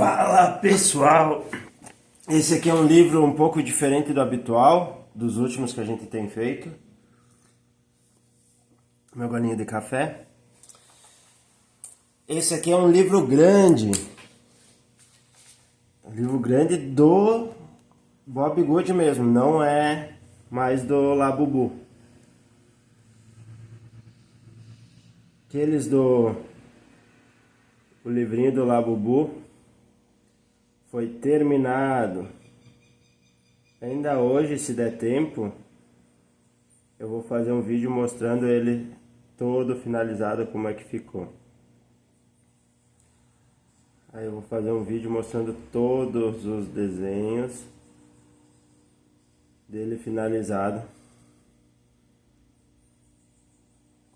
Fala pessoal, esse aqui é um livro um pouco diferente do habitual, dos últimos que a gente tem feito. Meu golinho de café. Esse aqui é um livro grande do Bob Good mesmo, não é mais do Labubu. Aqueles o livrinho do Labubu foi terminado. Ainda hoje, se der tempo, eu vou fazer um vídeo mostrando ele todo finalizado, como é que ficou. Aí eu vou fazer um vídeo mostrando todos os desenhos dele finalizado,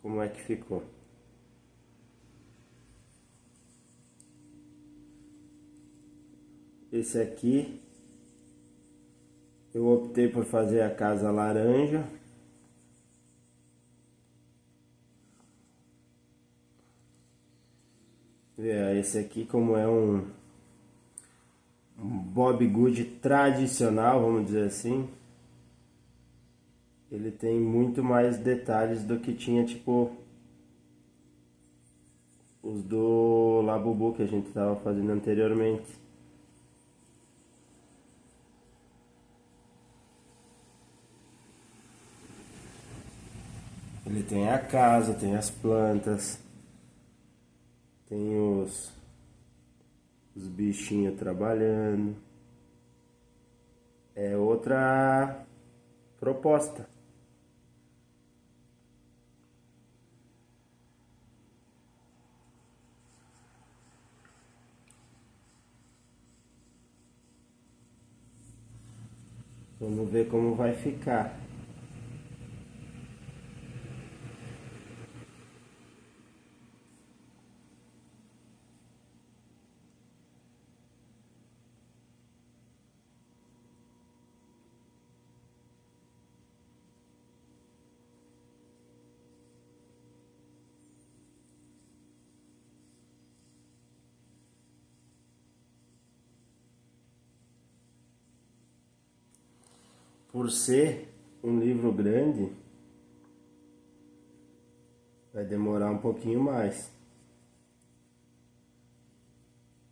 como é que ficou. Esse aqui eu optei por fazer a casa laranja. Esse aqui, como é um Bob Good tradicional, vamos dizer assim, ele tem muito mais detalhes do que tinha, tipo, os do Labubu que a gente estava fazendo anteriormente. Ele tem a casa, tem as plantas, tem os bichinhos trabalhando. É outra proposta. Vamos ver como vai ficar. Por ser um livro grande, vai demorar um pouquinho mais.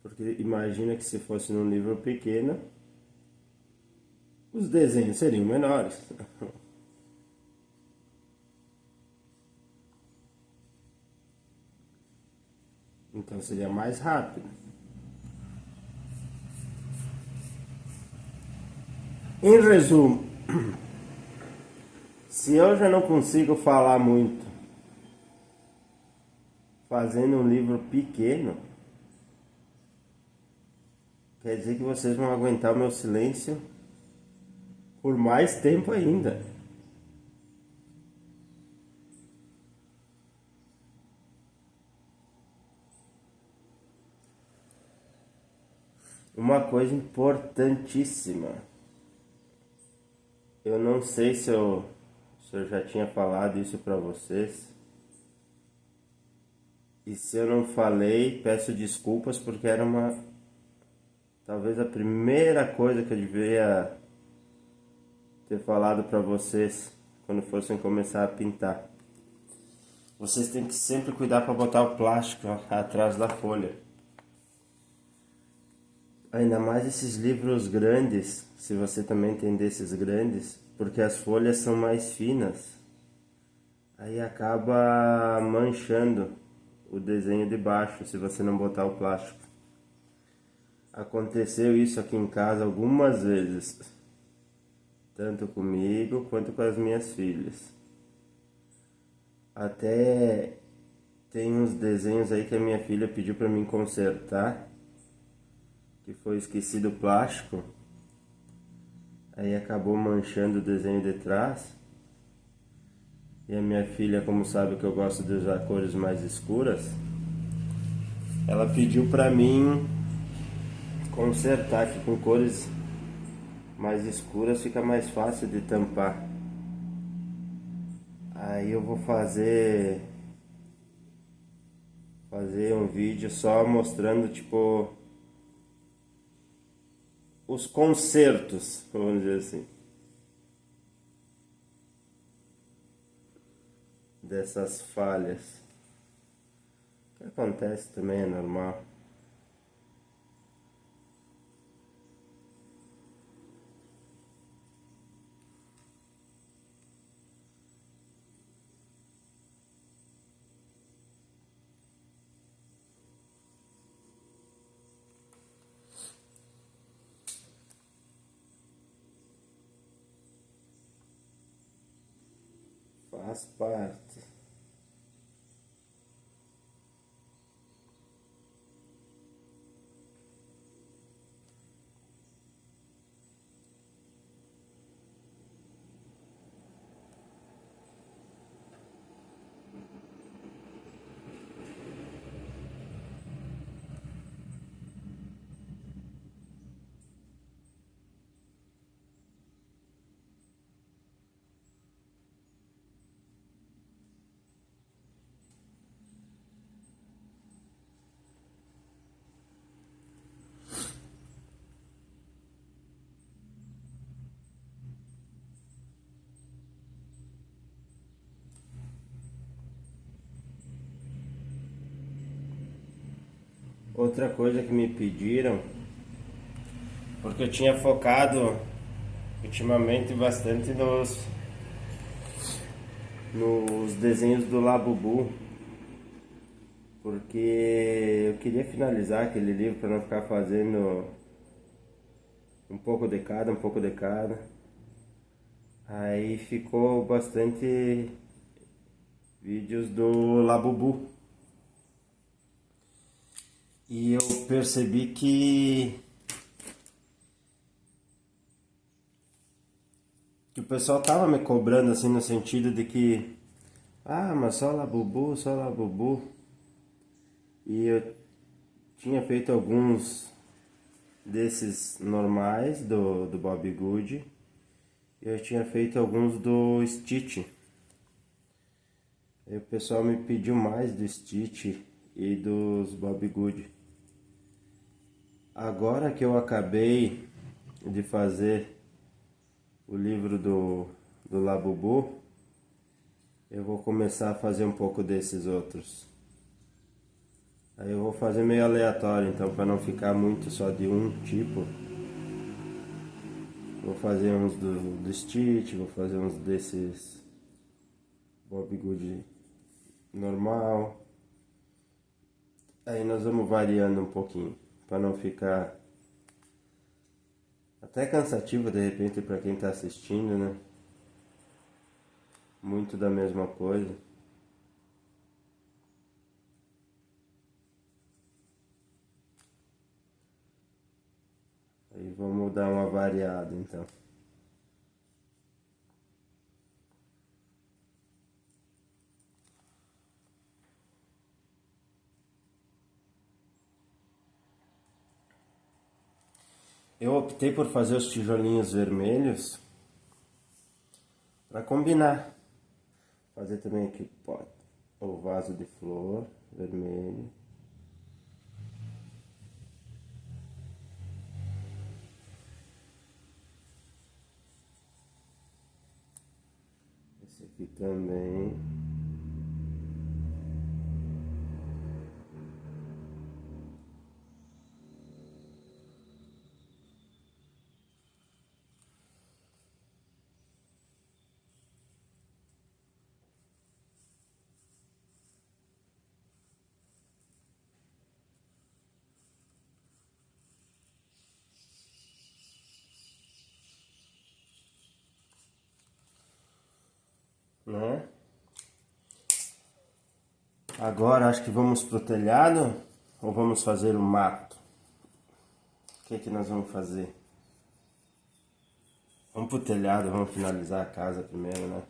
Porque imagina que se fosse num livro pequeno, os desenhos seriam menores. Então seria mais rápido. Em resumo, se eu já não consigo falar muito fazendo um livro pequeno, quer dizer que vocês vão aguentar o meu silêncio por mais tempo ainda. Uma coisa importantíssima. Eu não sei se eu já tinha falado isso para vocês. E se eu não falei, peço desculpas, porque era talvez a primeira coisa que eu devia ter falado para vocês quando fossem começar a pintar. Vocês têm que sempre cuidar para botar o plástico atrás da folha. Ainda mais esses livros grandes, se você também tem desses grandes, porque as folhas são mais finas. Aí acaba manchando o desenho de baixo, se você não botar o plástico. Aconteceu isso aqui em casa algumas vezes, tanto comigo quanto com as minhas filhas. Até tem uns desenhos aí que a minha filha pediu para mim consertar, que foi esquecido o plástico, aí acabou manchando o desenho de trás. E a minha filha, como sabe que eu gosto de usar cores mais escuras, ela pediu para mim consertar, que com cores mais escuras fica mais fácil de tampar. Aí eu vou fazer um vídeo só mostrando, tipo, os concertos, vamos dizer assim, dessas falhas. O que acontece também é normal. Faz parte. Outra coisa que me pediram, porque eu tinha focado ultimamente bastante nos desenhos do Labubu, porque eu queria finalizar aquele livro para não ficar fazendo um pouco de cada, um pouco de cada. Aí ficou bastante vídeos do Labubu. E eu percebi que o pessoal tava me cobrando assim no sentido de que mas só Labubu, só Labubu. E eu tinha feito alguns desses normais do Bob Good. E eu tinha feito alguns do Stitch. E o pessoal me pediu mais do Stitch e dos Bob Good. Agora que eu acabei de fazer o livro do Labubu, eu vou começar a fazer um pouco desses outros. Aí eu vou fazer meio aleatório, então, para não ficar muito só de um tipo. Vou fazer uns do Stitch, vou fazer uns desses Bob Good normal. Aí nós vamos variando um pouquinho, para não ficar até cansativo de repente para quem está assistindo, né? Muito da mesma coisa. Aí vamos dar uma variada então. Eu optei por fazer os tijolinhos vermelhos para combinar. Fazer também aqui o vaso de flor vermelho. Esse aqui também. Né? Agora acho que vamos pro telhado ou vamos fazer o mato? O que é que nós vamos fazer? Vamos pro telhado, vamos finalizar a casa primeiro, né?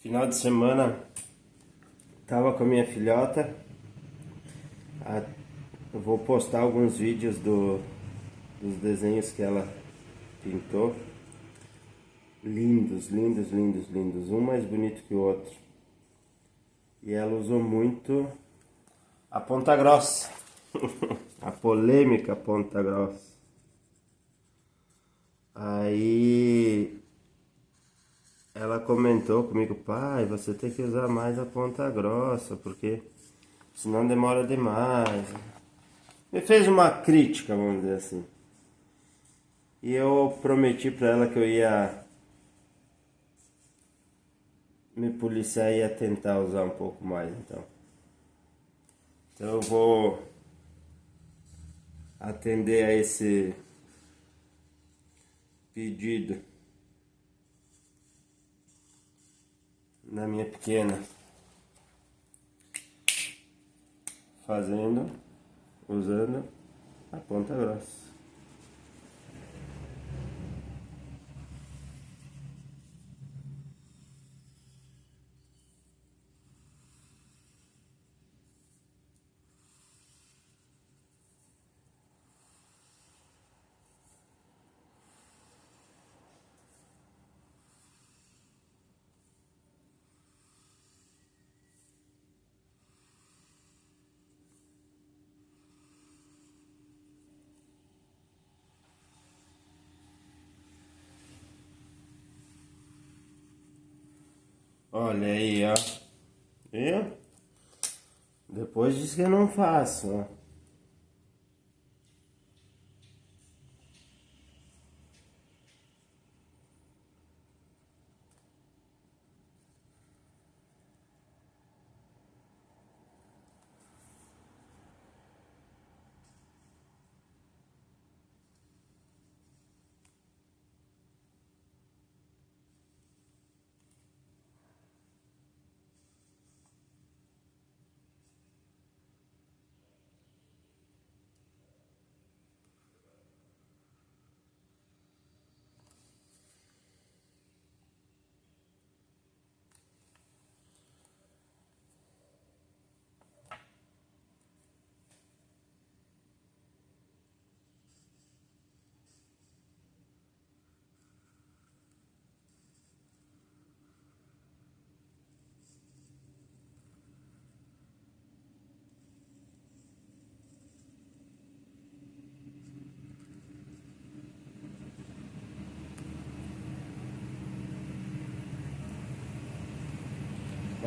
Final de semana tava com a minha filhota. Eu vou postar alguns vídeos dos desenhos que ela pintou. Lindos, lindos, lindos, lindos. Um mais bonito que o outro. E ela usou muito a ponta grossa. A polêmica ponta grossa. Aí ela comentou comigo: pai, você tem que usar mais a ponta grossa, porque senão demora demais. Me fez uma crítica, vamos dizer assim. E eu prometi pra ela que eu ia me policiar e ia tentar usar um pouco mais, então. Então eu vou atender a esse pedido da minha pequena, usando a ponta grossa. Olha aí, ó. Viu? Depois diz que eu não faço, ó.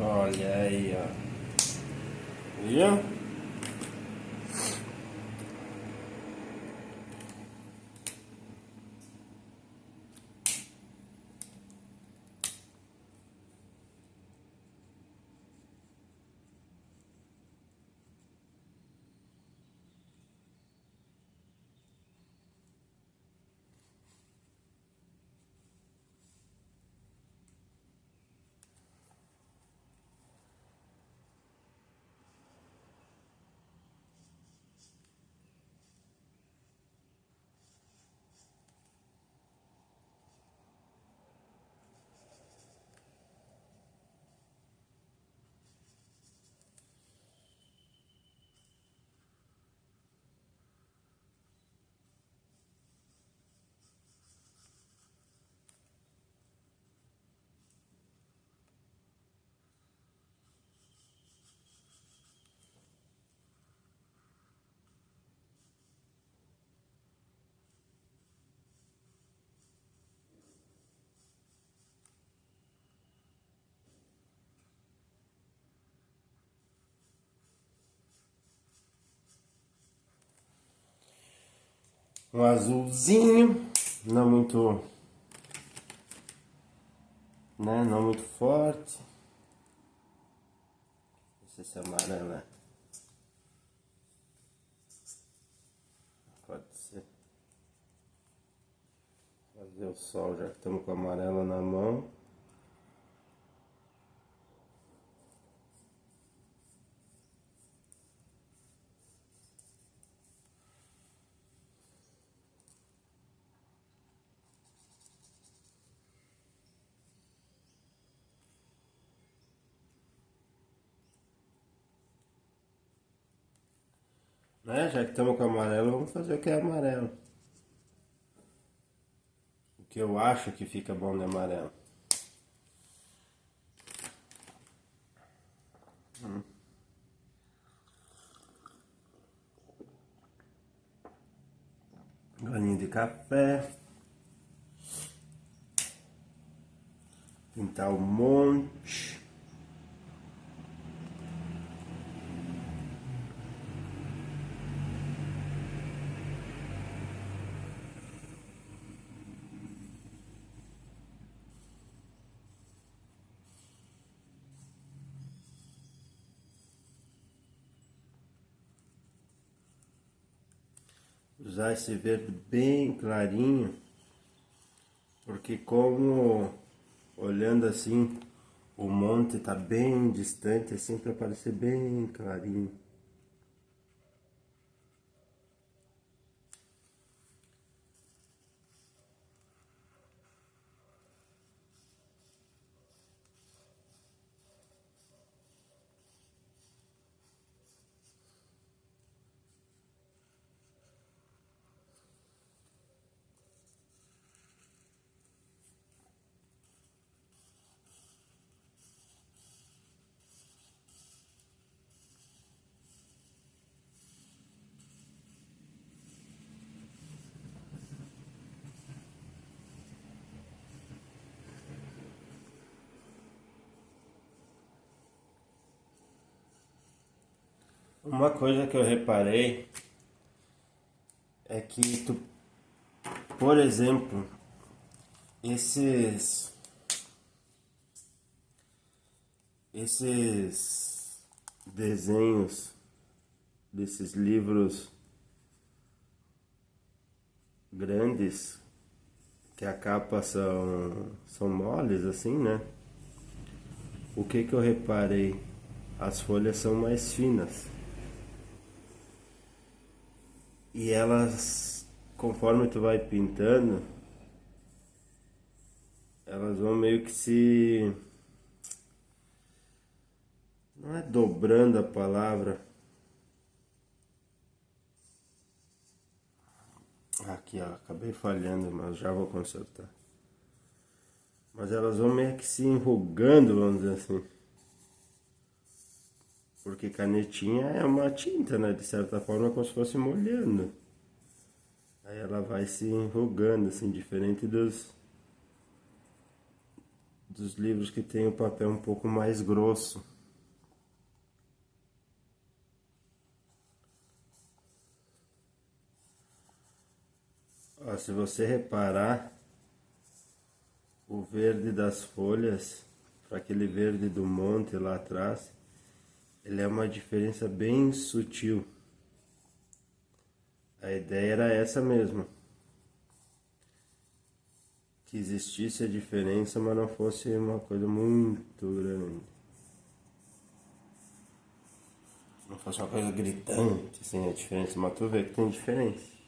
Olha aí, ó. Viu? Um azulzinho, não muito, né? Não muito forte. Não sei se é amarelo, né? Pode ser. Fazer o sol, já que estamos com o amarelo na mão. Já que estamos com amarelo, vamos fazer o que é amarelo. O que eu acho que fica bom de amarelo. Golinho de café. Pintar um monte. Usar esse verde bem clarinho, porque como olhando assim o monte está bem distante, assim, para parecer bem clarinho. Uma coisa que eu reparei é que tu, por exemplo, esses desenhos desses livros grandes, que a capa são moles assim, né? O que que eu reparei? As folhas são mais finas. E elas, conforme tu vai pintando, elas vão meio que se... Não é dobrando a palavra. Aqui, ó, acabei falhando, mas já vou consertar. Mas elas vão meio que se enrugando, vamos dizer assim. Porque canetinha é uma tinta, né? De certa forma, como se fosse molhando. Aí ela vai se enrugando, assim, diferente dos livros que tem o papel um pouco mais grosso. Ó, se você reparar, o verde das folhas para aquele verde do monte lá atrás, ele é uma diferença bem sutil. A ideia era essa mesmo, que existisse a diferença, mas não fosse uma coisa muito grande. Não fosse uma coisa gritante, assim, a diferença, mas tu vê que tem diferença.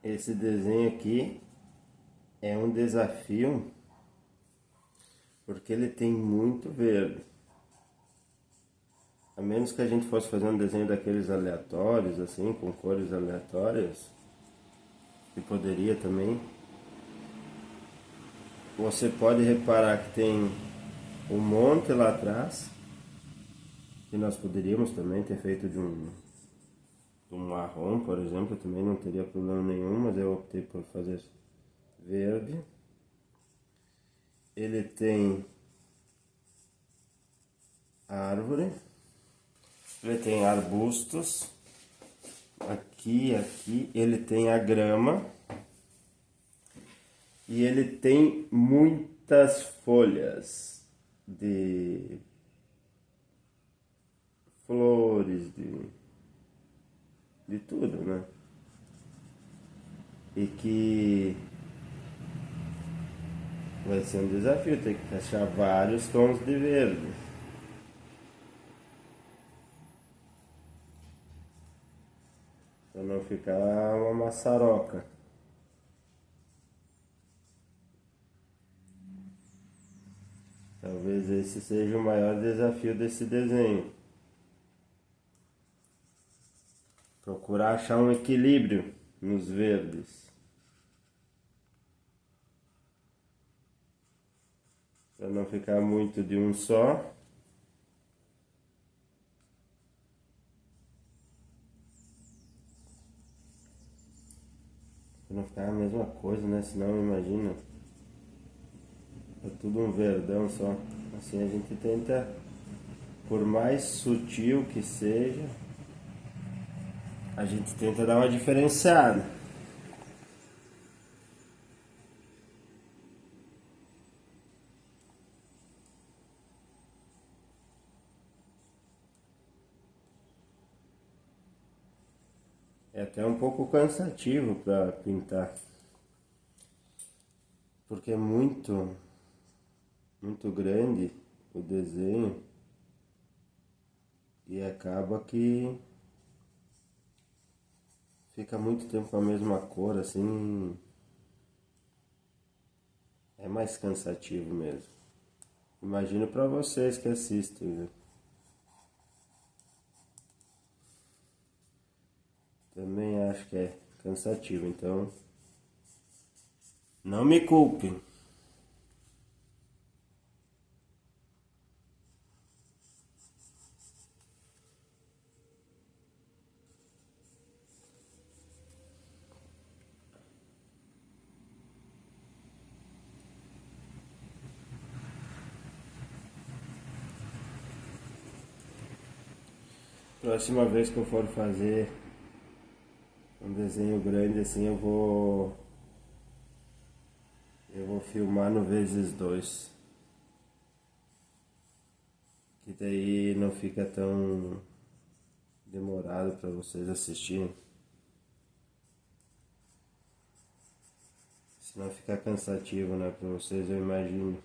esse desenho aqui é um desafio porque ele tem muito verde. A menos que a gente fosse fazer um desenho daqueles aleatórios, assim, com cores aleatórias, que poderia também. Você pode reparar que tem um monte lá atrás, que nós poderíamos também ter feito de um marrom, por exemplo, também não teria problema nenhum, mas eu optei por fazer verde. Ele tem árvore, ele tem arbustos, aqui, ele tem a grama e ele tem muitas folhas de flores, de tudo, né? E que vai ser um desafio, ter que achar vários tons de verde. Para não ficar uma maçaroca. Talvez esse seja o maior desafio desse desenho. Procurar achar um equilíbrio nos verdes. Para não ficar muito de um só. Para não ficar a mesma coisa, né? Senão, imagina, é tudo um verdão só. Assim a gente tenta, por mais sutil que seja, a gente tenta dar uma diferenciada. É até um pouco cansativo para pintar, porque é muito grande o desenho e acaba que fica muito tempo com a mesma cor, assim, é mais cansativo mesmo. Imagino para vocês que assistem, viu? Também acho que é cansativo, então não me culpem. Próxima vez que eu for fazer um desenho grande assim, eu vou filmar no vezes 2, que daí não fica tão demorado para vocês assistirem. Senão fica cansativo, né, para vocês, eu imagino.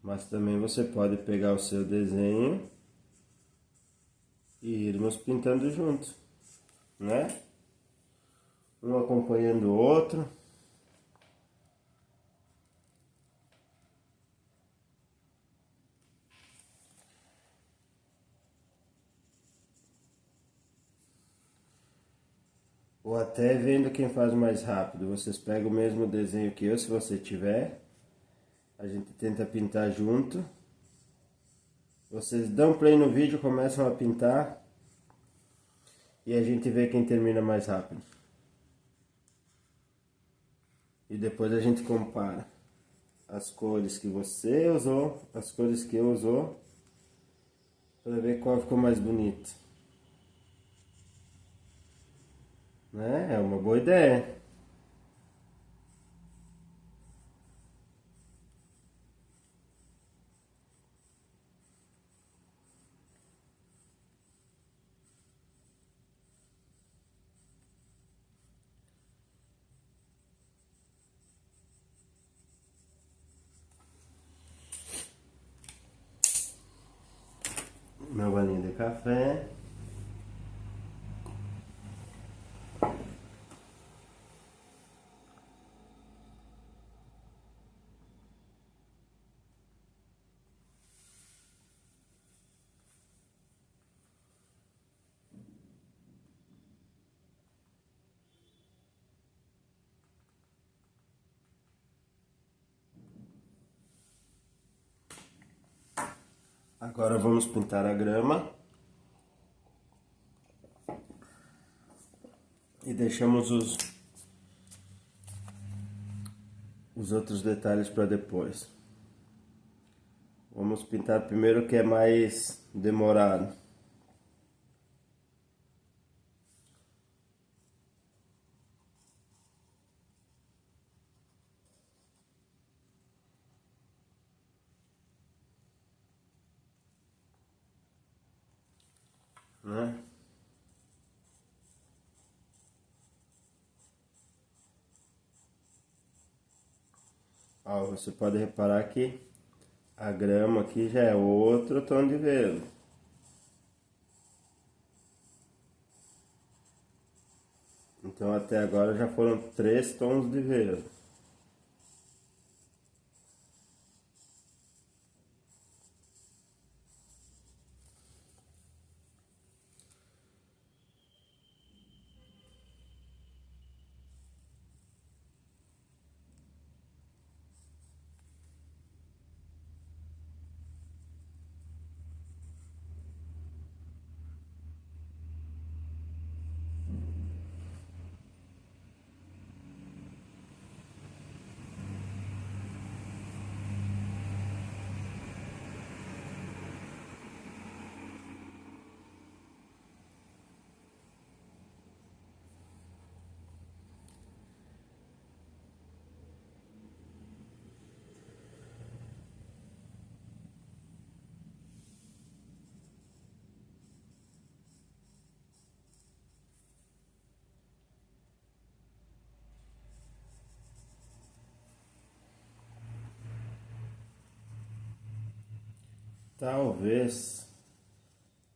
Mas também você pode pegar o seu desenho e irmos pintando juntos, né? Um acompanhando o outro. Ou até vendo quem faz mais rápido. Vocês pegam o mesmo desenho que eu, se você tiver. A gente tenta pintar junto. Vocês dão play no vídeo, começam a pintar. E a gente vê quem termina mais rápido. E depois a gente compara as cores que você usou, as cores que eu usou, para ver qual ficou mais bonito. Né? É uma boa ideia. Meu balinho de café. Agora vamos pintar a grama. E deixamos os outros detalhes para depois. Vamos pintar primeiro o que é mais demorado. Né? Ó, você pode reparar que a grama aqui já é outro tom de verde. Então até agora já foram 3 tons de verde. Talvez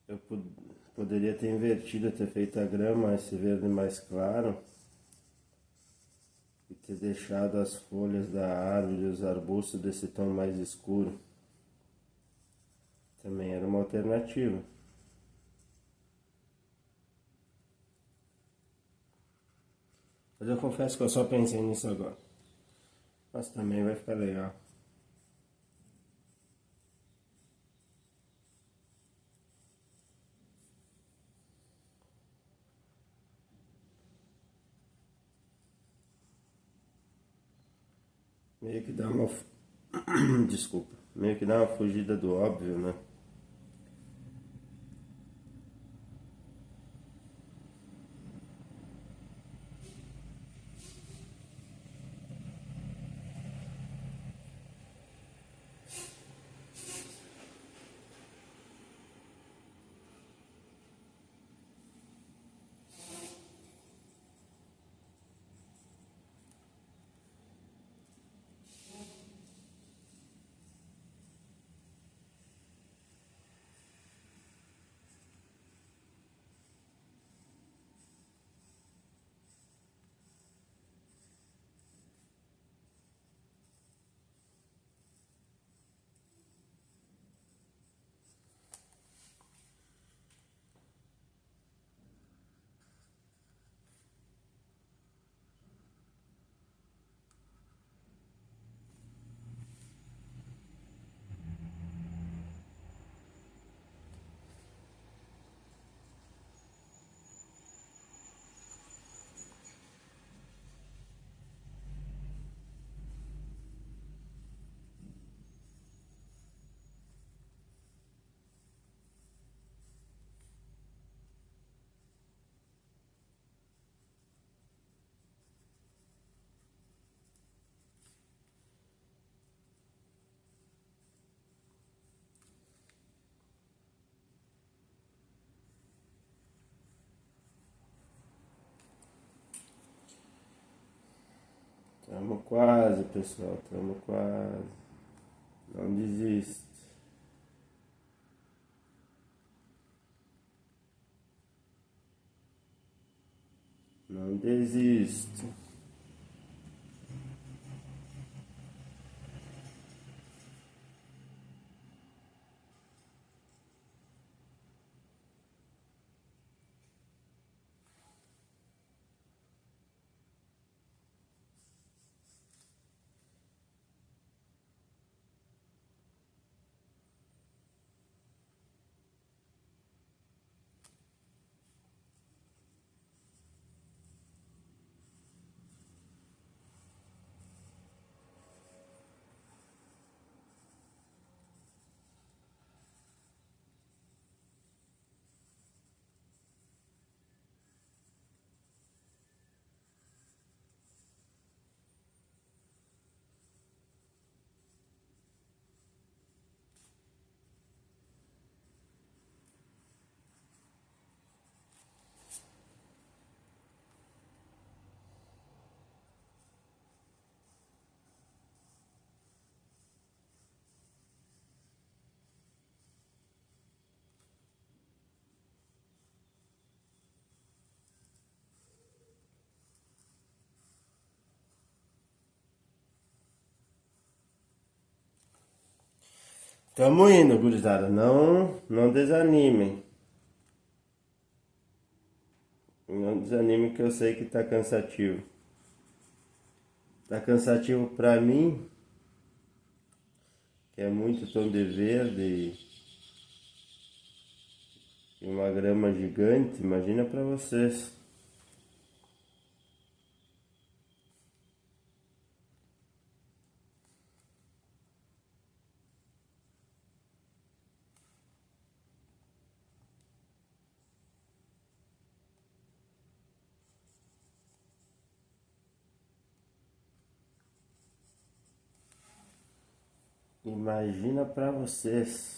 eu poderia ter invertido, ter feito a grama esse verde mais claro e ter deixado as folhas da árvore e os arbustos desse tom mais escuro. Também era uma alternativa. Mas eu confesso que eu só pensei nisso agora. Mas também vai ficar legal. Meio que dá uma... Desculpa. Meio que dá uma fugida do óbvio, né? Tamo quase, pessoal. Tamo quase. Não desiste. Não desiste. Tamo indo, gurizada. Não desanimem. Não desanimem que eu sei que tá cansativo. Tá cansativo pra mim, que é muito tom de verde e uma grama gigante. Imagina pra vocês. Imagina pra vocês.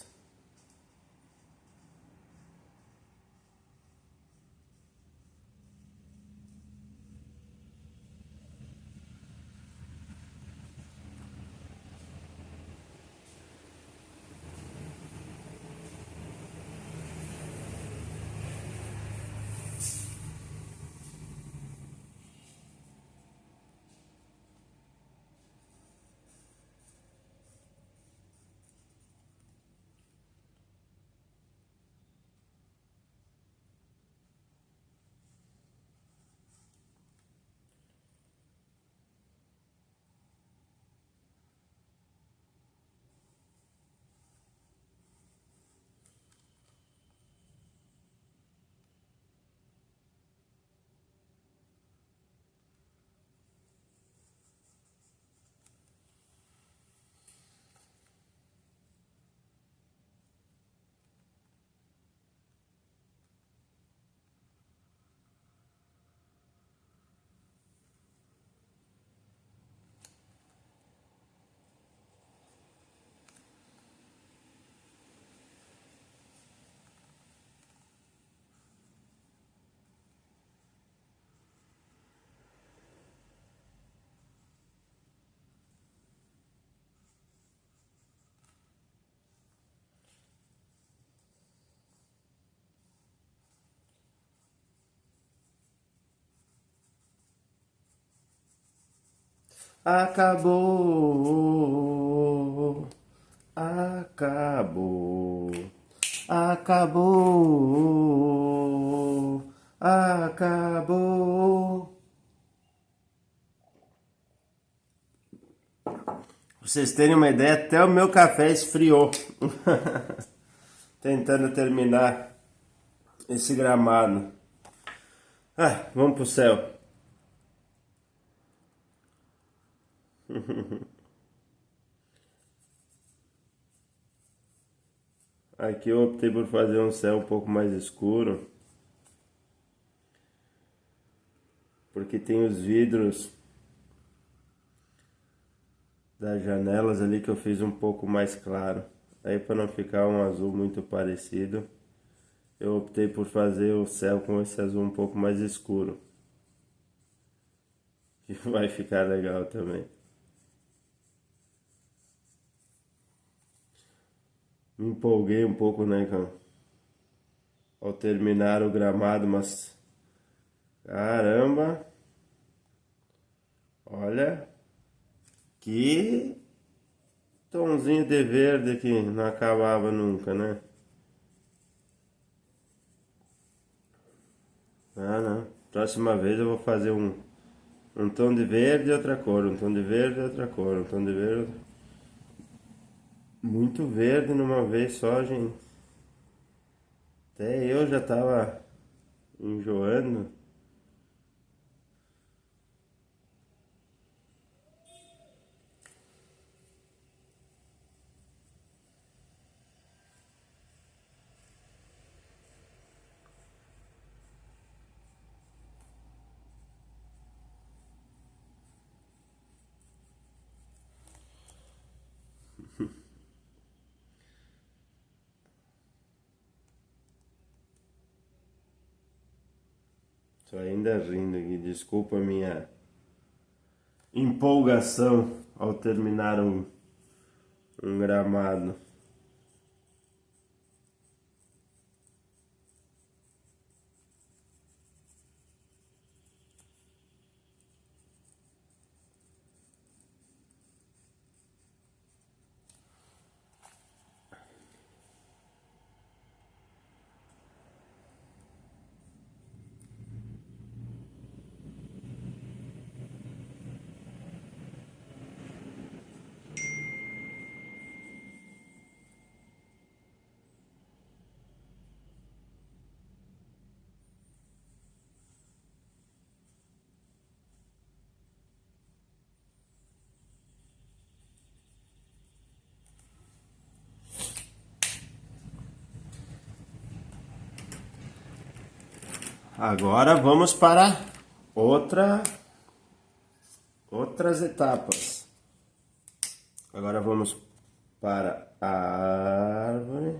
Acabou, acabou, acabou, acabou. Pra vocês terem uma ideia, até o meu café esfriou. Tentando terminar esse gramado. Ah, vamos pro céu. Aqui eu optei por fazer um céu um pouco mais escuro, porque tem os vidros das janelas ali que eu fiz um pouco mais claro. Aí para não ficar um azul muito parecido, eu optei por fazer o céu com esse azul um pouco mais escuro. Que vai ficar legal também. Me empolguei um pouco, né, ao terminar o gramado, mas caramba, olha que tomzinho de verde que não acabava nunca, né? Ah, não. Próxima vez eu vou fazer um tom de verde e outra cor, um tom de verde e outra cor, um tom de verde. Muito verde numa vez só, gente. Até eu já tava enjoando. Tô ainda rindo aqui. Desculpa a minha empolgação ao terminar um gramado. Agora vamos para outras etapas. Agora vamos para a árvore.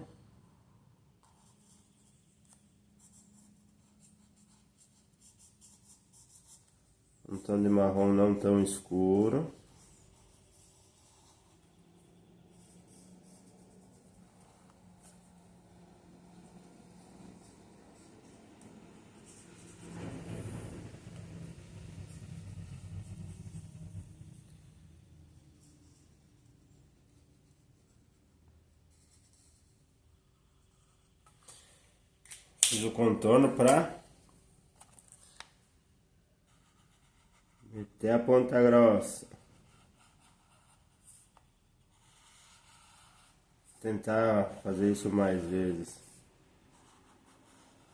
Um tom de marrom não tão escuro. Fiz o contorno para meter a ponta grossa. Tentar fazer isso mais vezes.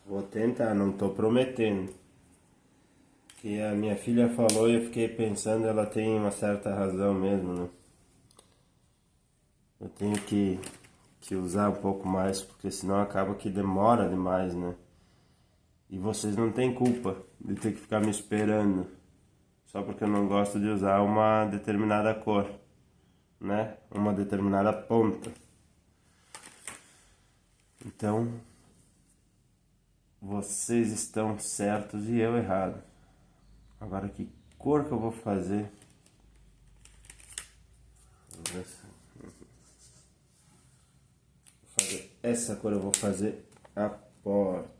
Vou tentar, não tô prometendo. Que a minha filha falou e eu fiquei pensando, ela tem uma certa razão mesmo, né? Eu tenho que usar um pouco mais, porque senão acaba que demora demais, né? E vocês não têm culpa de ter que ficar me esperando só porque eu não gosto de usar uma determinada cor, né? Uma determinada ponta. Então, vocês estão certos e eu errado. Agora, que cor que eu vou fazer? Vou fazer essa cor, eu vou fazer a porta.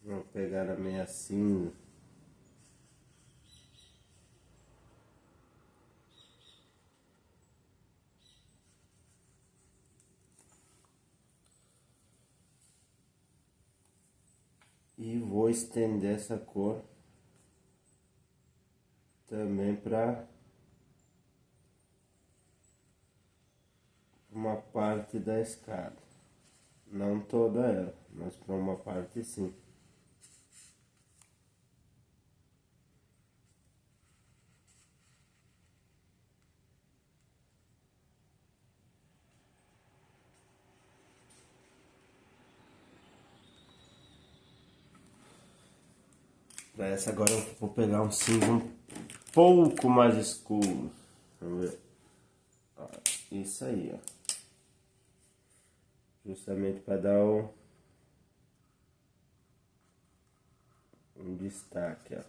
Vou pegar a meia cinza. E vou estender essa cor também para uma parte da escada. Não toda ela, mas para uma parte sim. Para essa agora eu vou pegar um cinza um pouco mais escuro. Vamos ver. Ó, isso aí, ó. Justamente para dar um destaque, ó.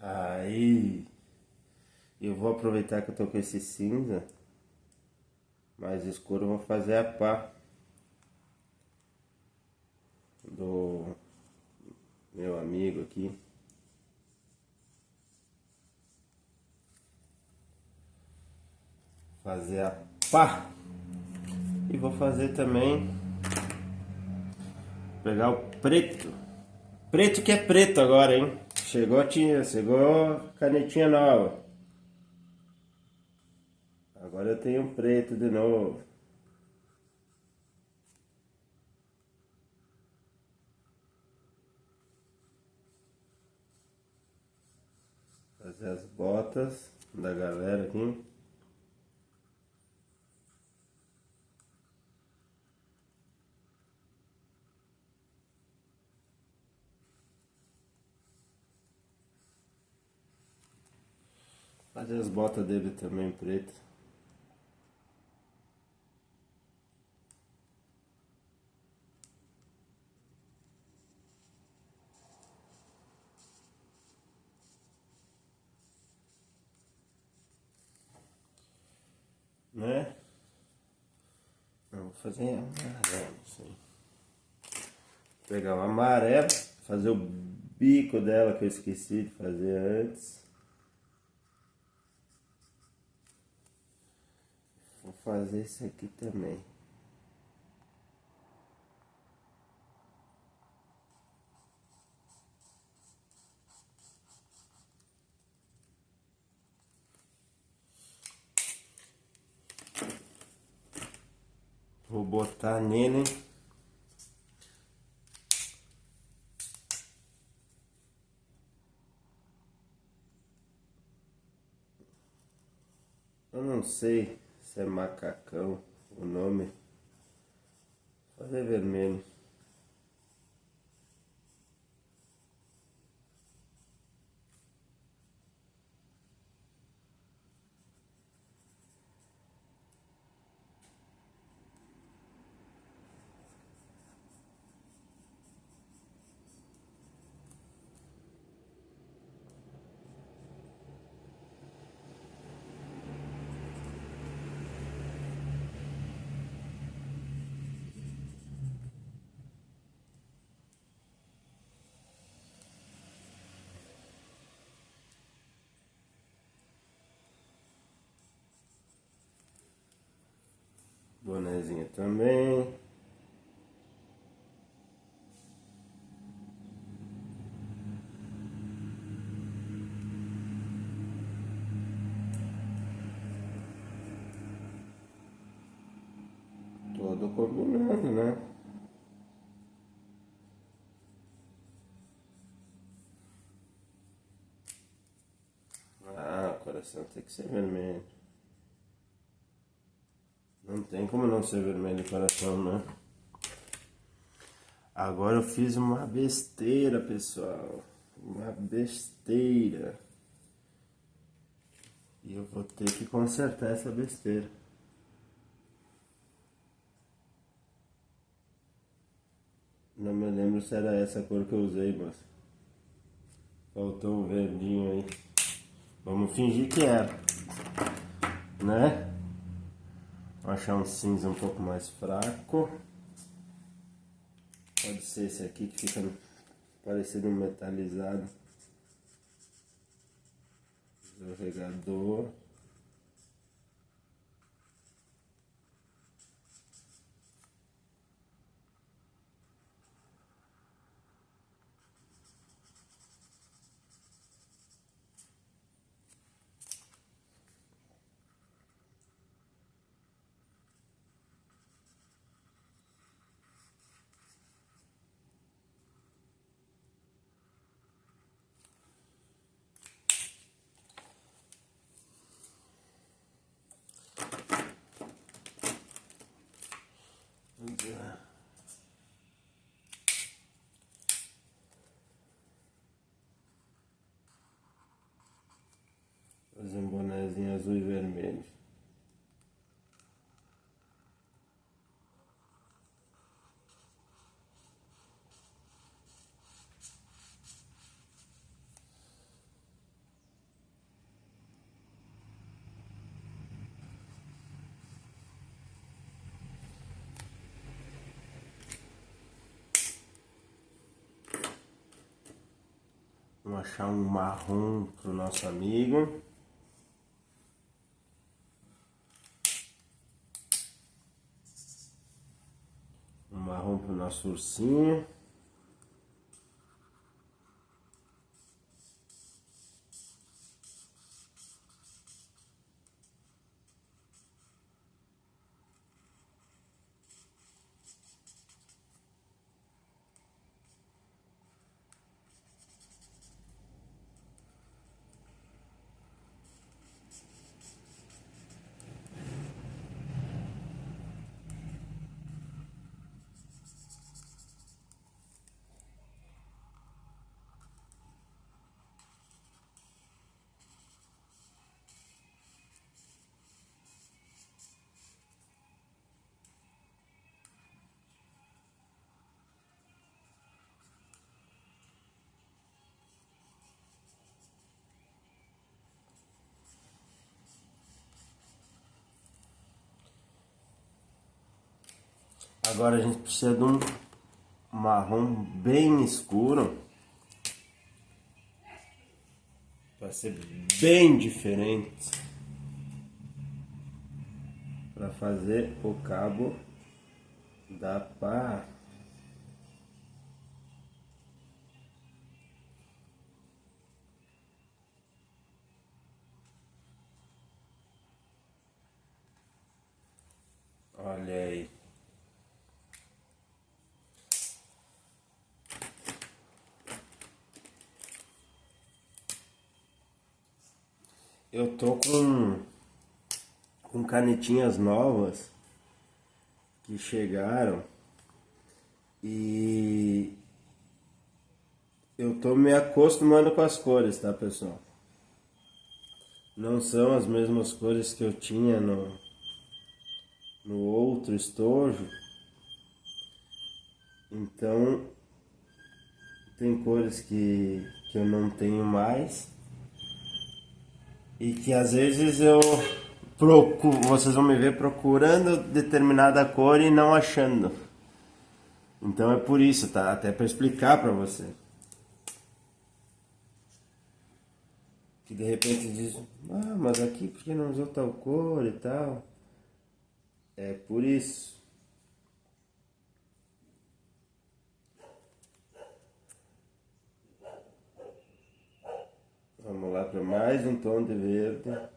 Aí eu vou aproveitar que eu tô com esse cinza mais escuro, eu vou fazer a pá do meu amigo aqui. Fazer a pá. E vou fazer também, pegar o preto. Preto que é preto agora, hein? Chegou a tinta, chegou canetinha nova. Agora eu tenho preto de novo. Fazer as botas da galera aqui. Fazer as botas dele também preto. Né? Não, vou fazer amarelo, sim. Pegar o amarelo, fazer o bico dela que eu esqueci de fazer antes. Vou fazer esse aqui também. Vou botar nele. Eu não sei se é macacão o nome. Vou fazer vermelho. Bonezinho também. Todo combinando, né? Ah, o coração tem que ser vermelho. Não tem como não ser vermelho o coração, né? Agora eu fiz uma besteira, pessoal. Uma besteira. E eu vou ter que consertar essa besteira. Não me lembro se era essa a cor que eu usei, mas faltou um verdinho aí. Vamos fingir que era, né? Vou achar um cinza um pouco mais fraco. Pode ser esse aqui que fica parecendo um metalizado. Escorregador. Fazer um bonezinho azul e vermelho. Vamos achar um marrom pro nosso amigo. Um marrom pro nosso ursinho. Agora a gente precisa de um marrom bem escuro para ser bem diferente, para fazer o cabo da pá. Olha aí. Eu tô com canetinhas novas que chegaram e eu tô me acostumando com as cores, tá, pessoal? Não são as mesmas cores que eu tinha no outro estojo. Então tem cores que eu não tenho mais e que às vezes eu procuro, vocês vão me ver procurando determinada cor e não achando. Então é por isso, tá? Até para explicar para você. Que de repente diz, ah, mas aqui por que não usou tal cor e tal? É por isso. Vamos lá para mais um tom de verde.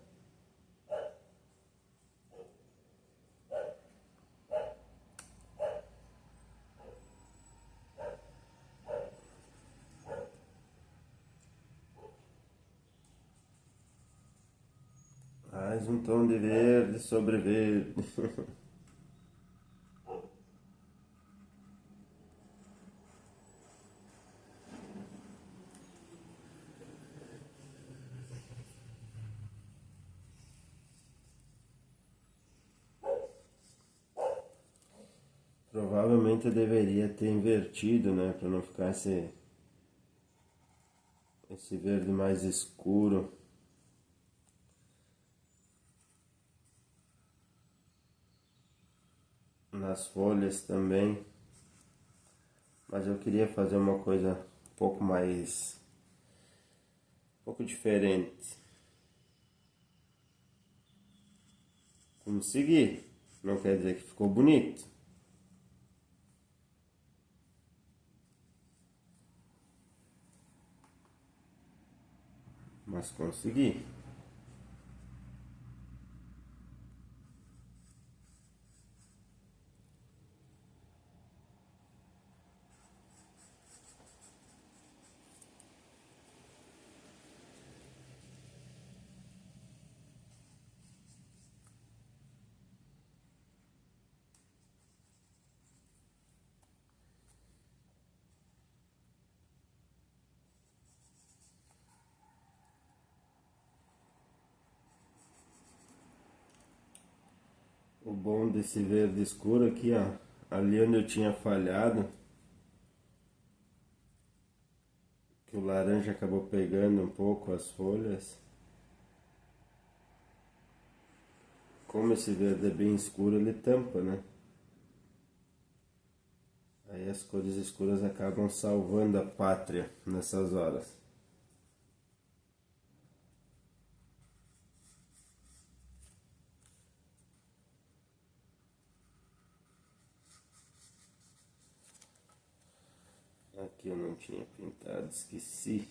Mais um tom de verde sobre verde. Provavelmente eu deveria ter invertido, né? Para não ficar esse verde mais escuro. Nas folhas também. Mas eu queria fazer uma coisa um pouco mais... um pouco diferente. Consegui. Não quer dizer que ficou bonito. Mas consegui. O bom desse verde escuro aqui, ó. Ali onde eu tinha falhado, que o laranja acabou pegando um pouco as folhas. Como esse verde é bem escuro, ele tampa, né? Aí as cores escuras acabam salvando a pátria nessas horas. Aqui eu não tinha pintado, esqueci.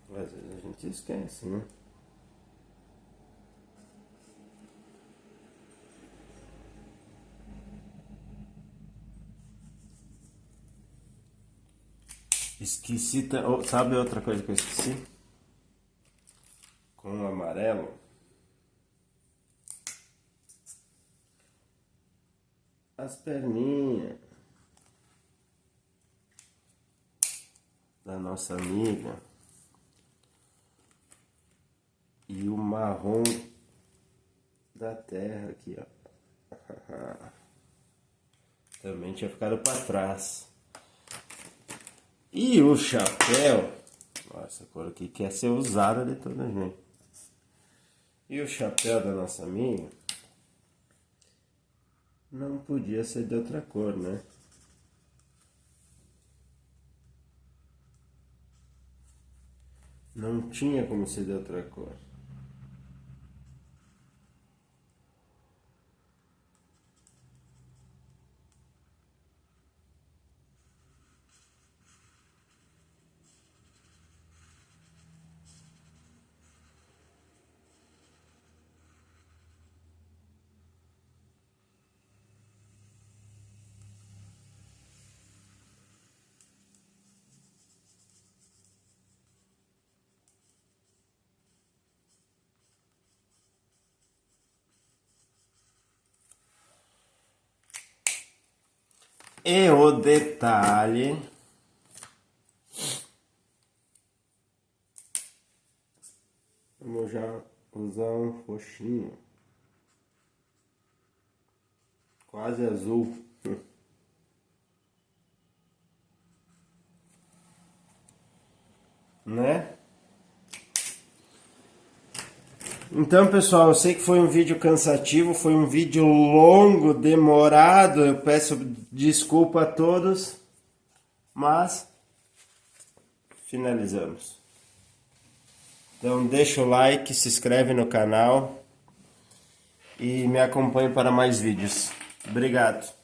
Às vezes a gente esquece, né? Esqueci, sabe outra coisa que eu esqueci? Com o amarelo. As perninhas da nossa amiga. E o marrom da terra aqui, ó. Também tinha ficado para trás. E o chapéu, essa cor aqui quer ser usada de toda gente. E o chapéu da nossa amiga, Não podia ser de outra cor, né? Não tinha como ser de outra cor. E o detalhe, vamos já usar um roxinho, quase azul, né? Então, pessoal, eu sei que foi um vídeo cansativo, foi um vídeo longo, demorado, eu peço desculpa a todos, mas finalizamos. Então deixa o like, se inscreve no canal e me acompanhe para mais vídeos. Obrigado.